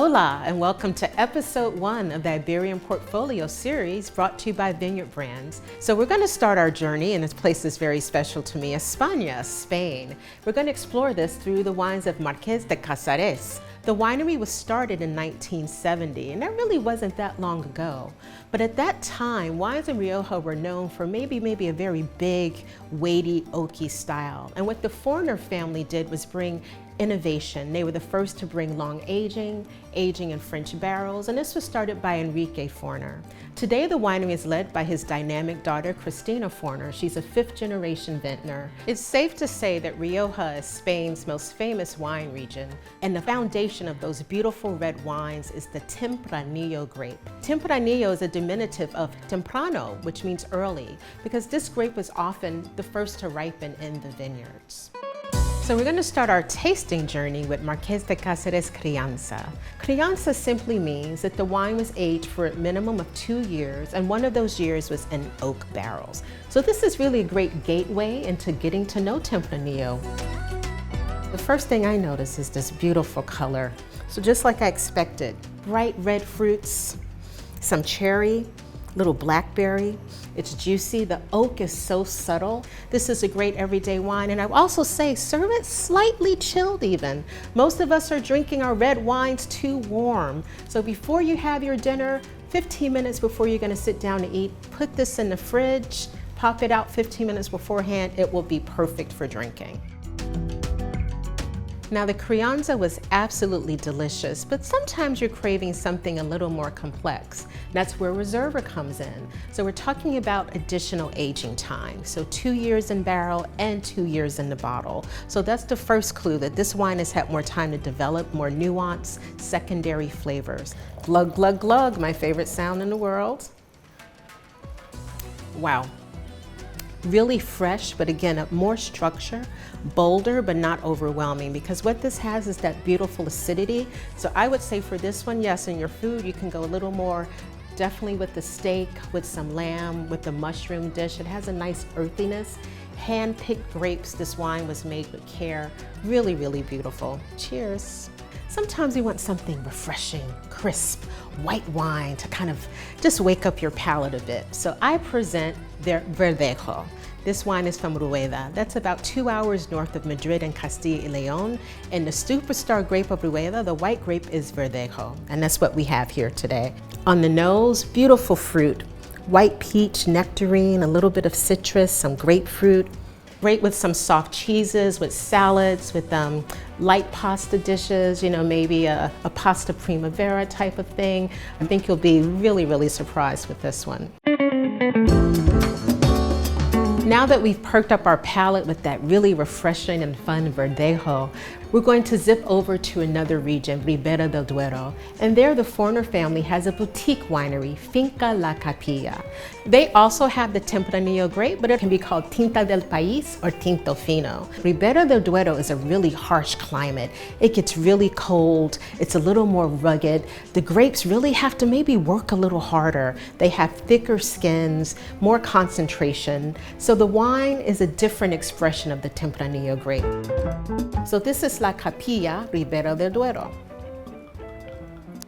Hola, and welcome to episode 1 of the Iberian Portfolio series brought to you by Vineyard brands. So we're going to start our journey, and this place is very special to me, España, Spain. We're going to explore this through the wines of Marqués de Casares. The winery was started in 1970, and that really wasn't that long ago. But at that time, wines in Rioja were known for maybe a very big, weighty, oaky style. And what the Foreigner family did was bring innovation. They were the first to bring long aging in French barrels, and this was started by Enrique Foreigner. Today, the winery is led by his dynamic daughter, Cristina Foreigner. She's a 5th-generation vintner. It's safe to say that Rioja is Spain's most famous wine region, and the foundation of those beautiful red wines is the Tempranillo grape. Tempranillo is a diminutive of temprano, which means early, because this grape was often the first to ripen in the vineyards. So we're going to start our tasting journey with Marqués de Casares Crianza. Crianza simply means that the wine was aged for a minimum of 2 years, and one of those years was in oak barrels. So this is really a great gateway into getting to know Tempranillo. The first thing I notice is this beautiful color. So just like I expected, bright red fruits, some cherry, little blackberry. It's juicy. The oak is so subtle. This is a great everyday wine, and I would also say serve it slightly chilled even. Most of us are drinking our red wines too warm. So before you have your dinner, 15 minutes before you're going to sit down to eat, put this in the fridge, pop it out 15 minutes beforehand. It will be perfect for drinking. Now the Crianza was absolutely delicious, but sometimes you're craving something a little more complex. That's where Reserva comes in. So we're talking about additional aging time. So 2 years in barrel and 2 years in the bottle. So that's the first clue that this wine has had more time to develop more nuanced secondary flavors. Glug, glug, glug, my favorite sound in the world. Wow. Really fresh, but again, more structure, bolder, but not overwhelming, because what this has is that beautiful acidity. So I would say for this one, yes, in your food, you can go a little more, definitely with the steak, with some lamb, with the mushroom dish. It has a nice earthiness. Hand-picked grapes, this wine was made with care. Really, really beautiful. Cheers. Sometimes you want something refreshing, crisp, white wine to kind of just wake up your palate a bit. So I present their Verdejo. This wine is from Rueda. That's about 2 hours north of Madrid and Castilla y León. And the superstar grape of Rueda, the white grape, is Verdejo. And that's what we have here today. On the nose, beautiful fruit. White peach, nectarine, a little bit of citrus, some grapefruit. Great with some soft cheeses, with salads, with light pasta dishes, you know, maybe a pasta primavera type of thing. I think you'll be really, really surprised with this one. Now that we've perked up our palate with that really refreshing and fun Verdejo, we're going to zip over to another region, Ribera del Duero. And there the Foreigner family has a boutique winery, Finca La Capilla. They also have the Tempranillo grape, but it can be called Tinta del País or Tinto Fino. Ribera del Duero is a really harsh climate. It gets really cold. It's a little more rugged. The grapes really have to maybe work a little harder. They have thicker skins, more concentration. So the wine is a different expression of the Tempranillo grape. So this is La Capilla Ribera del Duero.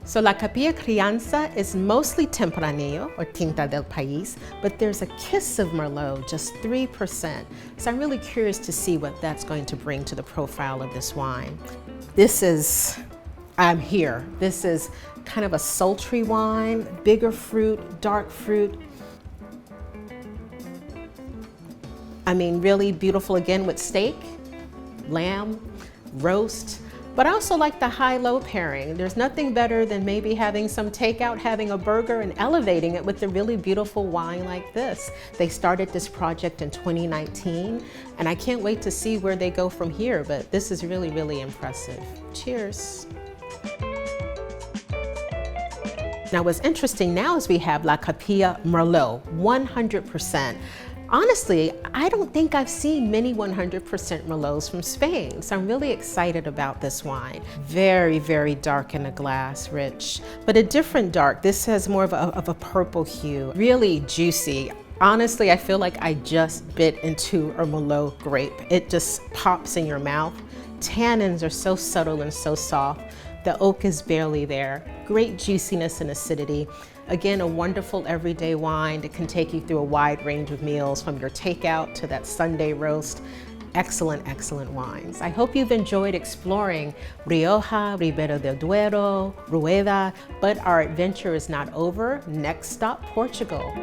So La Capilla Crianza is mostly Tempranillo or Tinta del País, but there's a kiss of Merlot, just 3%. So I'm really curious to see what that's going to bring to the profile of this wine. I'm here. This is kind of a sultry wine, bigger fruit, dark fruit. I mean, really beautiful again with steak, lamb, roast, but I also like the high-low pairing. There's nothing better than maybe having some takeout, having a burger, and elevating it with a really beautiful wine like this. They started this project in 2019, and I can't wait to see where they go from here, but this is really, really impressive. Cheers. Now what's interesting now is we have La Capilla Merlot, 100%. Honestly, I don't think I've seen many 100% Merlots from Spain, so I'm really excited about this wine. Very, very dark in the glass, rich, but a different dark. This has more of a purple hue, really juicy. Honestly, I feel like I just bit into a Merlot grape. It just pops in your mouth. Tannins are so subtle and so soft. The oak is barely there. Great juiciness and acidity. Again, a wonderful everyday wine that can take you through a wide range of meals, from your takeout to that Sunday roast. Excellent, excellent wines. I hope you've enjoyed exploring Rioja, Ribera del Duero, Rueda, but our adventure is not over. Next stop, Portugal.